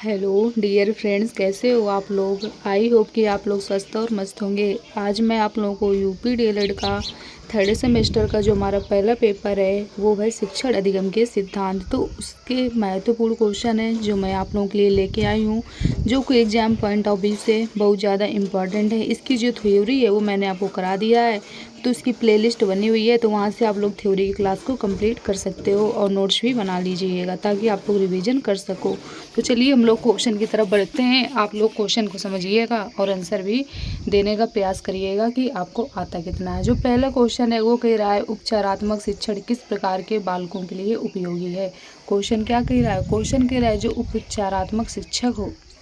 Hello dear friends, कैसे हो आप लोग। आई होप कि आप लोग स्वस्थ और मस्त होंगे। आज मैं आप लोगों को यूपी डीएलएड का थर्ड सेमेस्टर का जो हमारा पहला पेपर है वो है शिक्षण अधिगम के सिद्धांत। तो उसके महत्वपूर्ण क्वेश्चन है जो मैं आप लोगों के लिए लेके आई हूँ, जो कि एग्जाम पॉइंट ऑफ व्यू से बहुत ज़्यादा इम्पॉर्टेंट है। इसकी जो थ्योरी है वो मैंने आपको करा दिया है, तो इसकी प्लेलिस्ट बनी हुई है, तो वहाँ से आप लोग थ्योरी की क्लास को कंप्लीट कर सकते हो और नोट्स भी बना लीजिएगा ताकि आप लोग रिवीजन कर सको। तो चलिए हम लोग क्वेश्चन की तरफ बढ़ते हैं। आप लोग क्वेश्चन को समझिएगा और आंसर भी देने का प्रयास करिएगा कि आपको आता कितना है। जो पहला क्वेश्चन है वो कह रहा है उपचारात्मक शिक्षण किस प्रकार के बालकों के लिए उपयोगी है। क्वेश्चन क्या कह रहा है? क्वेश्चन कह रहा है जो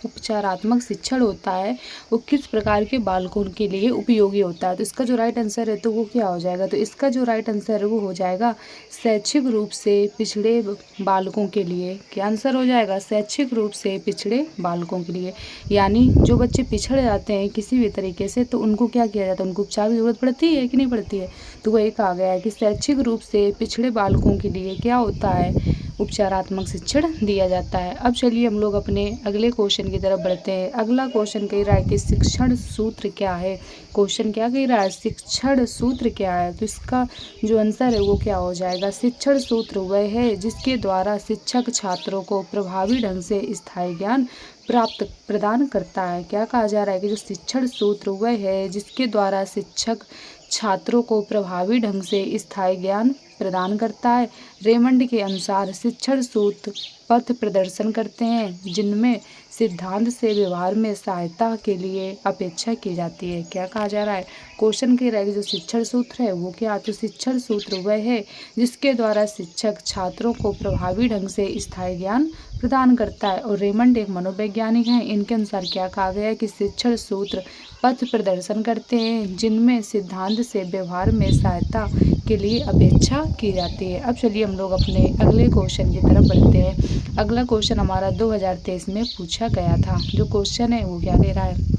उपचारात्मक शिक्षण होता है वो किस प्रकार के बालकों के लिए उपयोगी होता है। तो इसका जो राइट आंसर है तो वो क्या हो जाएगा? तो इसका जो राइट आंसर है वो हो जाएगा शैक्षिक रूप से पिछड़े बालकों के लिए। क्या आंसर हो जाएगा? शैक्षिक रूप से पिछड़े बालकों के लिए, यानी जो बच्चे पिछड़ जाते हैं किसी भी तरीके से तो उनको क्या किया जाता है, उनको उपचार की जरूरत पड़ती है कि नहीं पड़ती है। तो वही कहा गया है कि शैक्षिक रूप से पिछड़े बालकों के लिए क्या होता है, उपचारात्मक शिक्षण दिया जाता है। अब चलिए हम लोग अपने अगले क्वेश्चन की तरफ बढ़ते हैं। अगला क्वेश्चन कह रहा है कि शिक्षण सूत्र क्या है। क्वेश्चन क्या कह रहा है? शिक्षण सूत्र क्या है। तो इसका जो आंसर है वो क्या हो जाएगा? शिक्षण सूत्र वह है जिसके द्वारा शिक्षक छात्रों को प्रभावी ढंग से स्थायी ज्ञान प्रदान करता है। क्या कहा जा रहा है कि जो शिक्षण सूत्र वह है जिसके द्वारा शिक्षक छात्रों को प्रभावी ढंग से स्थायी ज्ञान प्रदान करता है। रेमंड के अनुसार शिक्षण सूत्र पथ प्रदर्शन करते हैं जिनमें सिद्धांत से व्यवहार में सहायता के लिए अपेक्षा की जाती है। क्या कहा जा रहा है? क्वेश्चन कह रहा है कि जो शिक्षण सूत्र है वो क्या? तो शिक्षण सूत्र वह है जिसके द्वारा शिक्षक छात्रों को प्रभावी ढंग से स्थायी ज्ञान प्रदान करता है। और रेमंड एक मनोवैज्ञानिक हैं, इनके अनुसार क्या कहा गया है कि शिक्षण सूत्र पथ प्रदर्शन करते हैं जिनमें सिद्धांत से व्यवहार में सहायता के लिए अपेक्षा की जाती है। अब चलिए हम लोग अपने अगले क्वेश्चन की तरफ बढ़ते हैं। अगला क्वेश्चन हमारा 2023 में पूछा गया था। जो क्वेश्चन है वो क्या कह रहा है?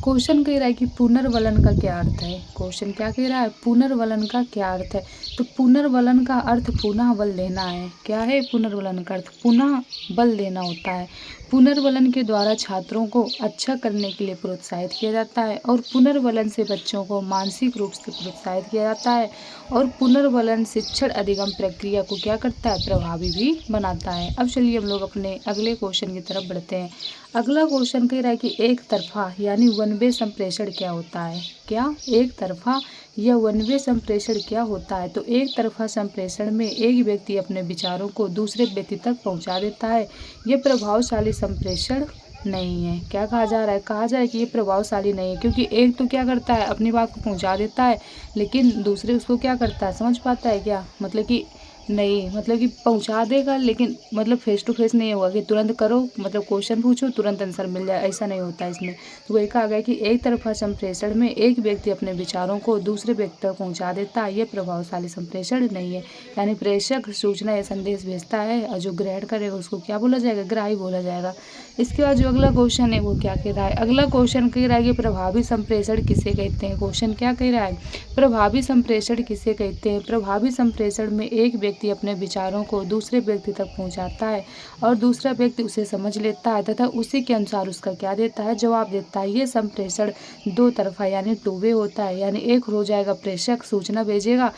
क्वेश्चन कह रहा है कि पुनर्वलन का क्या अर्थ है। क्वेश्चन क्या कह रहा है? पुनर्वलन का क्या अर्थ है। तो पुनर्वलन का अर्थ पुनः बल देना है। क्या है पुनर्वलन का अर्थ? पुनः बल देना होता है। पुनर्वलन के द्वारा छात्रों को अच्छा करने के लिए प्रोत्साहित किया जाता है और पुनर्वलन से बच्चों को मानसिक रूप से प्रोत्साहित किया जाता है और पुनर्वलन शिक्षण अधिगम प्रक्रिया को क्या करता है? प्रभावी भी बनाता है। अब चलिए हम लोग अपने अगले क्वेश्चन की तरफ बढ़ते हैं। अगला क्वेश्चन कह रहा है कि एक तरफा यानी वन वे संप्रेषण क्या होता है। क्या? एक तरफा या वन वे संप्रेषण क्या होता है। तो एक तरफा संप्रेषण में एक व्यक्ति अपने विचारों को दूसरे व्यक्ति तक पहुंचा देता है। यह प्रभावशाली संप्रेषण नहीं है। क्या कहा जा रहा है? कहा जा रहा है कि ये प्रभावशाली नहीं है क्योंकि एक तो क्या करता है, अपनी बात को पहुंचा देता है, लेकिन दूसरे उसको क्या करता है, समझ पाता है क्या? मतलब कि नहीं, मतलब कि पहुंचा देगा लेकिन मतलब फेस टू फेस नहीं होगा कि तुरंत करो, मतलब क्वेश्चन पूछो तुरंत आंसर मिल जाए, ऐसा नहीं होता इसमें। तो वही कहा गया कि एक तरफा संप्रेषण में एक व्यक्ति अपने विचारों को दूसरे व्यक्ति तक पहुंचा देता है, यह प्रभावशाली संप्रेषण नहीं है। यानी प्रेषक सूचना या संदेश भेजता है और जो ग्रहण करेगा उसको क्या बोला जाएगा? ग्राही बोला जाएगा। इसके बाद जो अगला क्वेश्चन है वो क्या कह रहा है? अगला क्वेश्चन कह रहा है कि प्रभावी संप्रेषण किसे कहते हैं। क्वेश्चन क्या कह रहा है? प्रभावी संप्रेषण किसे कहते हैं। प्रभावी संप्रेषण में एक व्यक्ति अपने विचारों को दूसरे व्यक्ति तक पहुंचाता है और दूसरा व्यक्ति उसे समझ लेता है तथा उसी के अनुसार उसका क्या देता है? जवाब देता है। ये संप्रेषण दो तरफा यानी टू वे होता है। यानी एक हो जाएगा प्रेषक सूचना भेजेगा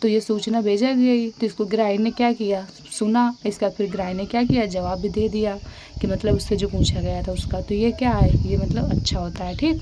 तो ये सूचना भेजेगी तो इसको ग्राही ने क्या किया? सुना। इसका फिर ग्राही ने क्या किया? जवाब भी दे दिया कि मतलब उससे जो पूछा गया था उसका। तो ये क्या है? ये मतलब अच्छा होता है। ठीक,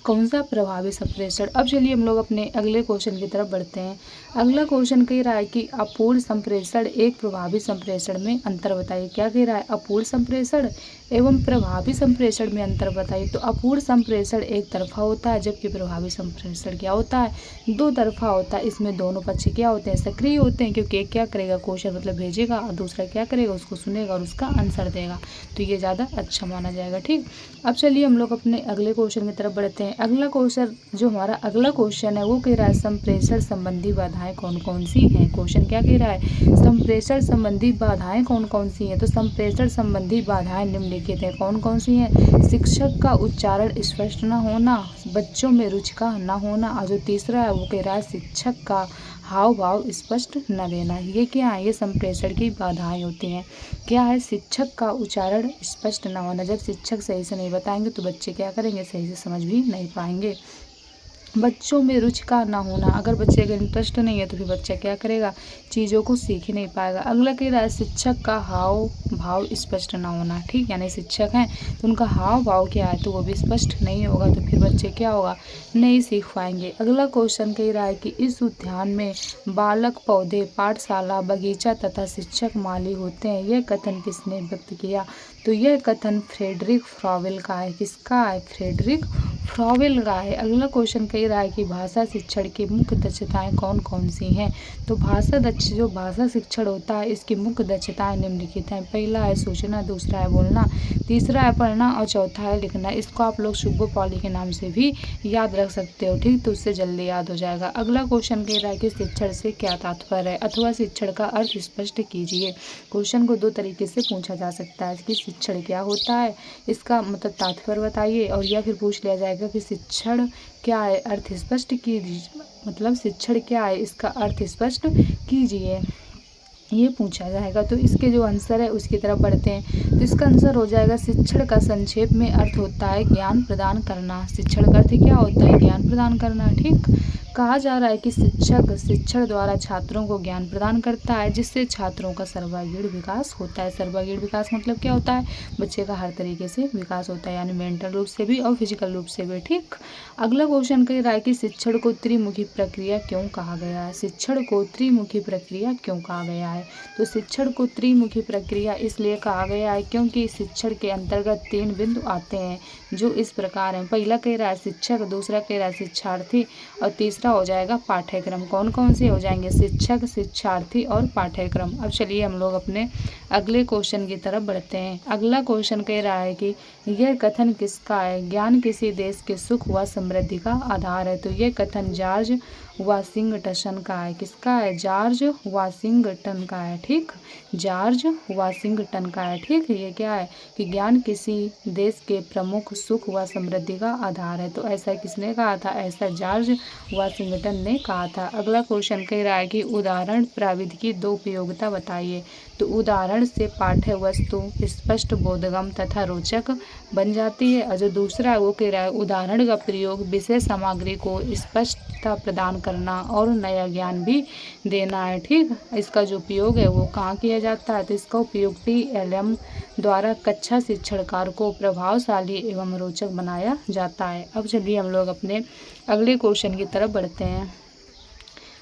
कौन सा? प्रभावी संप्रेषण। अब चलिए हम लोग अपने अगले क्वेश्चन की तरफ बढ़ते हैं। अगला क्वेश्चन कह रहा है कि अपूर्ण संप्रेषण एक प्रभावी संप्रेषण में अंतर बताइए। क्या कह रहा है? अपूर्ण संप्रेषण एवं प्रभावी संप्रेषण में अंतर बताइए। तो अपूर्ण संप्रेषण एक तरफा होता है जबकि प्रभावी संप्रेषण क्या होता है? दो तरफा होता है। इसमें दोनों पक्ष क्या होते हैं? सक्रिय होते हैं क्योंकि एक क्या करेगा? क्वेश्चन मतलब भेजेगा और दूसरा क्या करेगा? उसको सुनेगा और उसका आंसर देगा। तो ये ज़्यादा अच्छा माना जाएगा। ठीक, अब चलिए हम लोग अपने अगले क्वेश्चन की तरफ बढ़ते हैं। अगला क्वेश्चन जो हमारा अगला क्वेश्चन है वो कह रहा है संप्रेषण संबंधी बाधाएं कौन कौन सी हैं। क्वेश्चन क्या कह रहा है? संप्रेषण संबंधी बाधाएं कौन कौन सी हैं। तो संप्रेषण संबंधी बाधाएं निम्नलिखित हैं। कौन कौन सी हैं? शिक्षक का उच्चारण स्पष्ट न होना, बच्चों में रुचि का न होना, और जो तीसरा है वो कह रहा है शिक्षक का हाव भाव स्पष्ट न देना। ये क्या है? ये संप्रेषण की बाधाएं होती हैं। क्या है? शिक्षक का उच्चारण स्पष्ट न होना। जब शिक्षक सही से नहीं बताएंगे तो बच्चे क्या करेंगे? सही से समझ भी नहीं पाएंगे। बच्चों में रुचि का ना होना। अगर बच्चे का इंटरेस्ट नहीं है तो फिर बच्चा क्या करेगा? चीज़ों को सीख ही नहीं पाएगा। अगला कह रहा है शिक्षक का हाव भाव स्पष्ट ना होना। ठीक, यानी शिक्षक हैं तो उनका हाव भाव क्या है तो वो भी स्पष्ट नहीं होगा, तो फिर बच्चे क्या होगा? नहीं सीख पाएंगे। अगला क्वेश्चन कह रहा है कि इस उद्यान में बालक, पौधे, पाठशाला, बगीचा तथा शिक्षक माली होते हैं। यह कथन किसने व्यक्त किया? तो यह कथन फ्रेडरिक फ्रॉवेल का है। किसका है? फ्रेडरिक फ्रॉवेल का है। अगला क्वेश्चन कह रहा है कि भाषा शिक्षण की मुख्य दक्षताएं कौन कौन सी हैं? तो जो भाषा शिक्षण होता है इसकी मुख्य दक्षताएं निम्नलिखित हैं। पहला है सूचना, दूसरा है बोलना, तीसरा है पढ़ना और चौथा है लिखना। इसको आप लोग सुब्बू पॉली के नाम से भी याद रख सकते हो। ठीक, तो उससे जल्दी याद हो जाएगा। अगला क्वेश्चन कह रहा है कि शिक्षण से क्या तात्पर्य है अथवा शिक्षण का अर्थ स्पष्ट कीजिए। क्वेश्चन को दो तरीके से पूछा जा सकता है कि शिक्षण क्या होता है, इसका मतलब तात्पर्य बताइए, और या फिर पूछ लिया जाएगा कि शिक्षण क्या है, अर्थ स्पष्ट कीजिए। मतलब शिक्षण क्या है, इसका अर्थ स्पष्ट कीजिए, ये पूछा जाएगा। तो इसके जो आंसर है उसकी तरफ बढ़ते हैं। तो इसका आंसर हो जाएगा शिक्षण का संक्षेप में अर्थ होता है ज्ञान प्रदान करना। शिक्षण का अर्थ क्या होता है? ज्ञान प्रदान करना। ठीक, कहा जा रहा है कि शिक्षक शिक्षण द्वारा छात्रों को ज्ञान प्रदान करता है जिससे छात्रों का सर्वांगीण विकास होता है। सर्वांगीण विकास मतलब क्या होता है? बच्चे का हर तरीके से विकास होता है, यानी मेंटल रूप से भी और फिजिकल रूप से भी। ठीक, अगला क्वेश्चन कह रहा है कि शिक्षण को त्रिमुखी प्रक्रिया क्यों कहा गया है? शिक्षण को त्रिमुखी प्रक्रिया क्यों कहा गया है? तो शिक्षण को त्रिमुखी प्रक्रिया इसलिए कहा गया है क्योंकि शिक्षण के अंतर्गत 3 बिंदु आते हैं जो इस प्रकार हैं। पहला कह रहा है शिक्षक, दूसरा कह रहा है शिक्षार्थी और तीसरा हो जाएगा पाठ्यक्रम। कौन कौन से हो जाएंगे? शिक्षक, शिक्षार्थी और पाठ्यक्रम। अब चलिए हम लोग अपने अगले क्वेश्चन की तरफ बढ़ते हैं। अगला क्वेश्चन कह रहा है कि यह कथन किसका है? ज्ञान किसी देश के सुख व समृद्धि का आधार है। तो यह कथन जॉर्ज वाशिंगटन का है। किसका है? जॉर्ज वाशिंगटन का है। ठीक, जॉर्ज वाशिंगटन का है। ठीक, ये क्या है कि ज्ञान किसी देश के प्रमुख सुख व समृद्धि का आधार है। तो ऐसा किसने कहा था? ऐसा जॉर्ज वाशिंगटन ने कहा था। अगला क्वेश्चन कह रहा है कि उदाहरण प्राविधिक की 2 उपयोगिता बताइए। तो उदाहरण से पाठ्य वस्तु स्पष्ट, बोधगम्य तथा रोचक बन जाती है, और जो दूसरा है वो कह रहा है उदाहरण का प्रयोग विषय सामग्री को स्पष्टता प्रदान करना और नया ज्ञान भी देना है। ठीक, इसका जो उपयोग है वो कहाँ किया जाता है? तो इसका उपयोग TLM द्वारा कक्षा शिक्षणकार को प्रभावशाली एवं रोचक बनाया जाता है। अब चलिए हम लोग अपने अगले क्वेश्चन की तरफ बढ़ते हैं।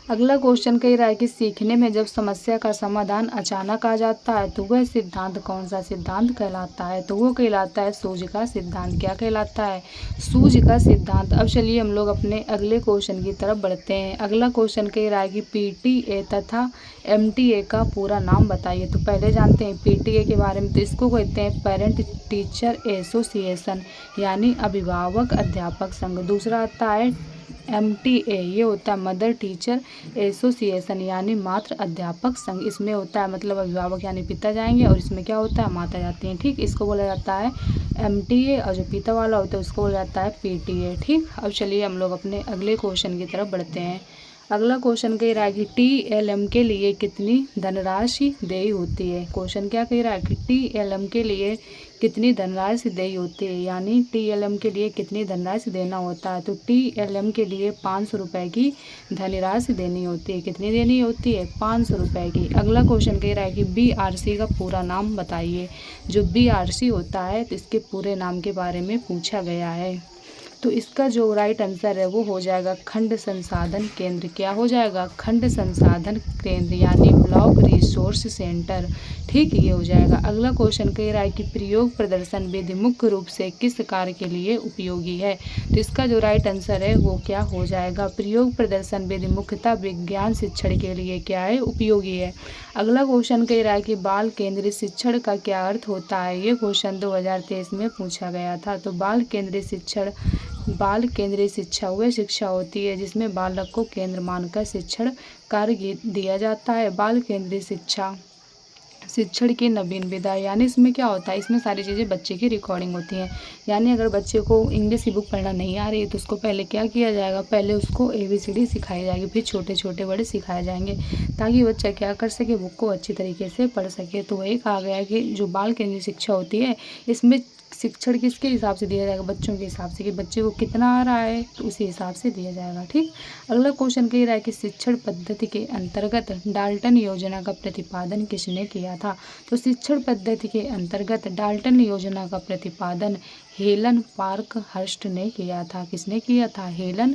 अगला क्वेश्चन कह रहा है कि सीखने में जब समस्या का समाधान अचानक आ जाता है तो वह सिद्धांत कौन सा सिद्धांत कहलाता है? तो वो कहलाता है सूझ का सिद्धांत। क्या कहलाता है? सूझ का सिद्धांत। अब चलिए हम लोग अपने अगले क्वेश्चन की तरफ बढ़ते हैं। अगला क्वेश्चन कह रहा है कि PTA तथा MTA का पूरा नाम बताइए। तो पहले जानते हैं PTA के बारे में। तो इसको कहते हैं पेरेंट टीचर एसोसिएशन, यानी अभिभावक अध्यापक संघ। दूसरा आता है MTA, ये होता है मदर टीचर एसोसिएशन, यानी मात्र अध्यापक संघ। इसमें होता है मतलब अभिभावक यानी पिता जाएंगे और इसमें क्या होता है? माता जाती हैं। ठीक, इसको बोला जाता है MTA, और जो पिता वाला होता है उसको बोला जाता है PTA। ठीक, अब चलिए हम लोग अपने अगले क्वेश्चन की तरफ बढ़ते हैं। अगला क्वेश्चन कह रहा है कि TLM के लिए कितनी धनराशि देय होती है? क्वेश्चन क्या कह रहा है कि TLM के लिए कितनी धनराशि देय होती है, यानी TLM के लिए कितनी धनराशि देना होता है? तो TLM के लिए 500 रुपये की धनराशि देनी होती है। कितनी देनी होती है? 500 रुपये की। अगला क्वेश्चन कह रहा है कि BRC का पूरा नाम बताइए। जो BRC होता है तो इसके पूरे नाम के बारे में पूछा गया है। तो इसका जो राइट आंसर है वो हो जाएगा खंड संसाधन केंद्र। क्या हो जाएगा? खंड संसाधन केंद्र, यानी ब्लॉक रिसोर्स सेंटर। ठीक, ये हो जाएगा। अगला क्वेश्चन कह रहा है कि प्रयोग प्रदर्शन विधि मुख्य रूप से किस कार्य के लिए उपयोगी है? तो इसका जो राइट आंसर है वो क्या हो जाएगा? प्रयोग प्रदर्शन विधि मुख्यतः विज्ञान शिक्षण के लिए क्या है? उपयोगी है। अगला क्वेश्चन कह रहा है कि बाल केंद्रित शिक्षण का क्या अर्थ होता है? ये क्वेश्चन 2023 में पूछा गया था। तो बाल केंद्रित शिक्षा वह शिक्षा होती है जिसमें बालक को केंद्र मानकर शिक्षण कार्य दिया जाता है। बाल केंद्रित शिक्षा शिक्षण की नवीन विधा, यानी इसमें क्या होता है, इसमें सारी चीज़ें बच्चे की रिकॉर्डिंग होती हैं। यानी अगर बच्चे को इंग्लिश की बुक पढ़ना नहीं आ रही है तो उसको पहले क्या किया जाएगा, पहले उसको ABCD सिखाई जाएगी, फिर छोटे छोटे वर्ड सिखाए जाएंगे, ताकि बच्चा क्या कर सके, बुक को अच्छी तरीके से पढ़ सके। तो वही कहा गया है कि जो बाल केंद्रीय शिक्षा होती है, इसमें शिक्षण किसके हिसाब से दिया जाएगा, बच्चों के हिसाब से, कि बच्चे को कितना आ रहा है तो उसी हिसाब से दिया जाएगा। ठीक। अगला क्वेश्चन कह रहा है कि शिक्षण पद्धति के अंतर्गत डाल्टन योजना का प्रतिपादन किसने किया था। तो शिक्षण पद्धति के अंतर्गत डाल्टन योजना का प्रतिपादन हेलन पार्क हर्स्ट ने किया था। किसने किया था, हेलन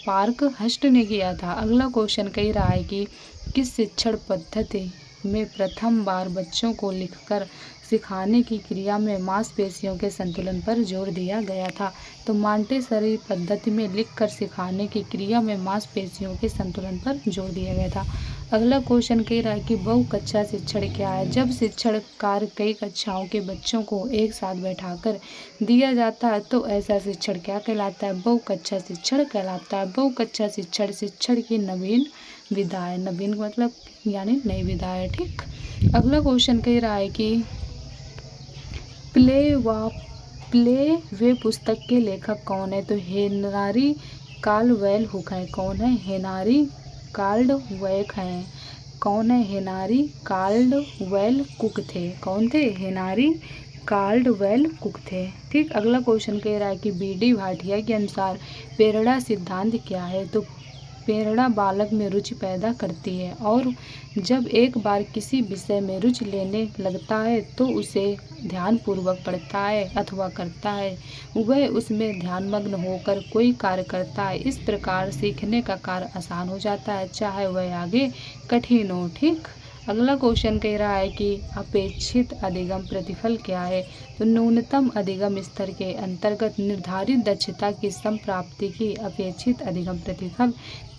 पार्क हर्स्ट ने किया था। अगला क्वेश्चन कह रहा है कि किस शिक्षण पद्धति में प्रथम बार बच्चों को लिखकर सिखाने की क्रिया में मांसपेशियों के संतुलन पर जोर दिया गया था। तो मॉन्टेसरी पद्धति में लिखकर सिखाने की क्रिया में मांसपेशियों के संतुलन पर जोर दिया गया था। अगला क्वेश्चन कह रहा है कि बहुकक्षा शिक्षण क्या है। जब शिक्षण कार्य कई कक्षाओं के बच्चों को एक साथ बैठाकर दिया जाता है तो ऐसा शिक्षण क्या कहलाता है, बहुकक्षा शिक्षण कहलाता है। बहुकक्षा शिक्षण शिक्षण की नवीन विधा है। नवीन मतलब यानी नई विधा है। ठीक। अगला क्वेश्चन कह रहा है कि प्ले वे पुस्तक के लेखक कौन है। तो हेनरी काल्डवेल हुक है। कौन है, हेनरी काल्डवेल है। कौन है, हेनरी काल्डवेल कुक थे। कौन थे, हेनरी काल्डवेल कुक थे। ठीक। अगला क्वेश्चन कह रहा है कि BD भाटिया के अनुसार प्रेरणा सिद्धांत क्या है। तो प्रेरणा बालक में रुचि पैदा करती है और जब एक बार किसी विषय में रुचि लेने लगता है तो उसे ध्यानपूर्वक पढ़ता है अथवा करता है, वह उसमें ध्यानमग्न होकर कोई कार्य करता है। इस प्रकार सीखने का कार्य आसान हो जाता है, चाहे वह आगे कठिन हो। ठीक। अगला क्वेश्चन कह रहा है कि अपेक्षित अधिगम प्रतिफल क्या है। तो न्यूनतम अधिगम स्तर के अंतर्गत निर्धारित दक्षता की संप्राप्ति की अपेक्षित अधिगम प्रतिफल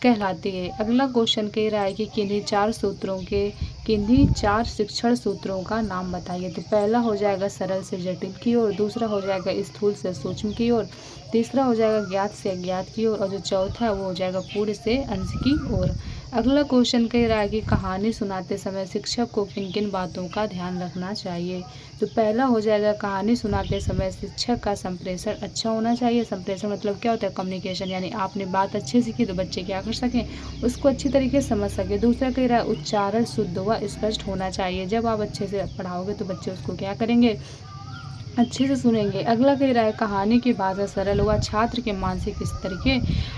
कहलाती है। अगला क्वेश्चन कह रहा है कि किन्हीं चार शिक्षण सूत्रों का नाम बताइए। तो पहला हो जाएगा सरल से जटिल की ओर, दूसरा हो जाएगा स्थूल से सूक्ष्म की ओर, तीसरा हो जाएगा ज्ञात से अज्ञात की ओर और जो चौथा है वो हो जाएगा पूर्ण से अंश की ओर। अगला क्वेश्चन कह रहा है कि कहानी सुनाते समय शिक्षक को किन किन बातों का ध्यान रखना चाहिए। तो पहला हो जाएगा कहानी सुनाते समय शिक्षक का संप्रेषण अच्छा होना चाहिए। संप्रेषण मतलब क्या होता है, कम्युनिकेशन, यानी आपने बात अच्छे सीखी तो बच्चे क्या कर सकें, उसको अच्छी तरीके से समझ सके। दूसरा कह रहा है उच्चारण शुद्ध व स्पष्ट होना चाहिए। जब आप अच्छे से पढ़ाओगे तो बच्चे उसको क्या करेंगे, अच्छे से सुनेंगे। अगला कह रहा है कहानी की भाषा सरल व छात्र के मानसिक स्तर के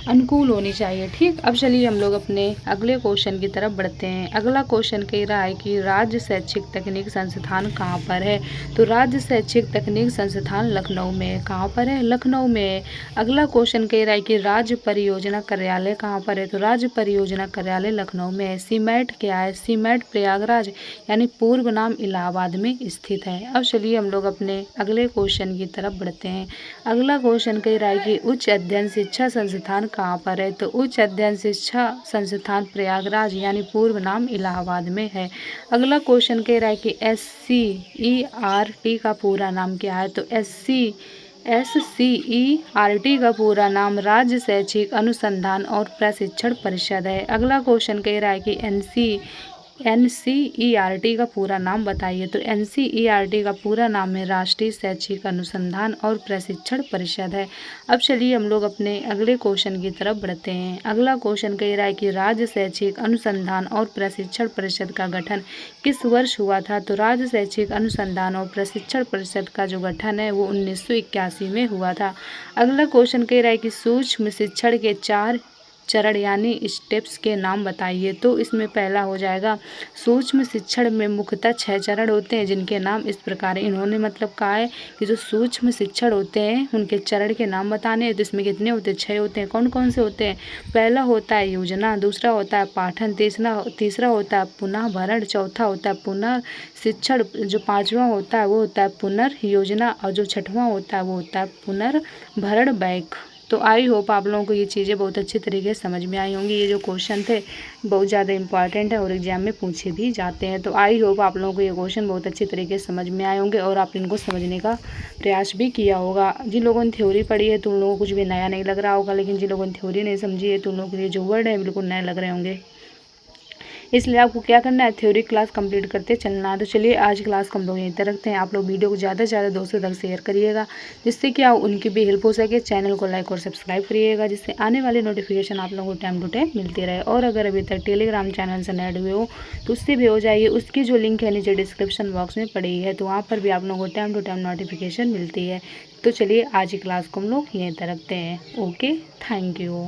अनुकूल होनी चाहिए। ठीक। अब चलिए हम लोग अपने अगले क्वेश्चन की तरफ बढ़ते हैं। अगला क्वेश्चन कह रहा है कि राज्य शैक्षिक तकनीक संस्थान कहाँ पर है। तो राज्य शैक्षिक तकनीक संस्थान लखनऊ में है। कहाँ पर है, लखनऊ में है। अगला क्वेश्चन कह रहा है कि राज्य परियोजना कार्यालय कहाँ पर है। तो राज्य परियोजना कार्यालय लखनऊ में है। सीमैट क्या है, सीमैट प्रयागराज यानी पूर्व नाम इलाहाबाद में स्थित है। अब चलिए हम लोग अपने अगले क्वेश्चन की तरफ बढ़ते हैं। अगला क्वेश्चन कह रहा है कि उच्च अध्ययन शिक्षा संस्थान कहाँ पर है। तो उच्च अध्ययन शिक्षा संस्थान प्रयागराज यानी पूर्व नाम इलाहाबाद में है। अगला क्वेश्चन कह रहा है कि SCERT का पूरा नाम क्या है। तो SCERT का पूरा नाम राज्य शैक्षिक अनुसंधान और प्रशिक्षण परिषद है। अगला क्वेश्चन कह रहा है कि NCERT का पूरा नाम बताइए। तो NCERT का पूरा नाम है राष्ट्रीय शैक्षिक अनुसंधान और प्रशिक्षण परिषद है। अब चलिए हम लोग अपने अगले क्वेश्चन की तरफ बढ़ते हैं। अगला क्वेश्चन कह रहा है कि राज्य शैक्षिक अनुसंधान और प्रशिक्षण परिषद का गठन किस वर्ष हुआ था। तो राज्य शैक्षिक अनुसंधान और प्रशिक्षण परिषद का जो गठन है वो 1981 में हुआ था। अगला क्वेश्चन कह रहा है कि सूक्ष्म शिक्षण के 4 चरण यानी स्टेप्स के नाम बताइए। तो इसमें पहला हो जाएगा सूक्ष्म शिक्षण में मुख्यतः 6 चरण होते हैं जिनके नाम इस प्रकार है। इन्होंने मतलब कहा है कि जो सूक्ष्म शिक्षण होते हैं उनके चरण के नाम बताने हैं। तो इसमें कितने होते हैं, 6 होते हैं। कौन कौन से होते हैं, पहला होता है योजना, दूसरा होता है पाठन, तीसरा होता है पुनः भरण, चौथा होता है पुनर्शिक्षण, जो 5वां होता है वो होता है पुनर्योजना और जो 6वां होता है वो होता है पुनर्भरण बैक। तो आई होप आप लोगों को ये चीज़ें बहुत अच्छी तरीके से समझ में आई होंगी। ये जो क्वेश्चन थे बहुत ज़्यादा इंपॉर्टेंट है और एग्जाम में पूछे भी जाते हैं। तो आई होप आप लोगों को ये क्वेश्चन बहुत अच्छी तरीके से समझ में आए होंगे और आप इनको समझने का प्रयास भी किया होगा। जिन लोगों ने थ्योरी पढ़ी है तो उन लोगों को कुछ भी नया नहीं लग रहा होगा, लेकिन जिन लोगों ने थ्योरी नहीं समझी है तो उन लोगों के लिए जो वर्ड है बिल्कुल नए लग रहे होंगे। इसलिए आपको क्या करना है, थ्योरी क्लास कंप्लीट करते चलना है। तो चलिए आज की क्लास को हम लोग यहीं तक रखते हैं। आप लोग वीडियो को ज़्यादा से ज़्यादा दोस्तों तक शेयर करिएगा, जिससे क्या उनकी भी हेल्प हो सके। चैनल को लाइक और सब्सक्राइब करिएगा, जिससे आने वाली नोटिफिकेशन आप लोगों को टाइम टू टाइम मिलती रहे। और अगर अभी तक टेलीग्राम चैनल से ऐड हुए हो तो उससे भी हो जाइए। उसकी जो लिंक है नीचे डिस्क्रिप्शन बॉक्स में पड़ी है, तो वहाँ पर भी आप लोगों को टाइम टू टाइम नोटिफिकेशन मिलती है। तो चलिए आज की क्लास को हम लोग यहीं तक रखते हैं। Okay, thank you.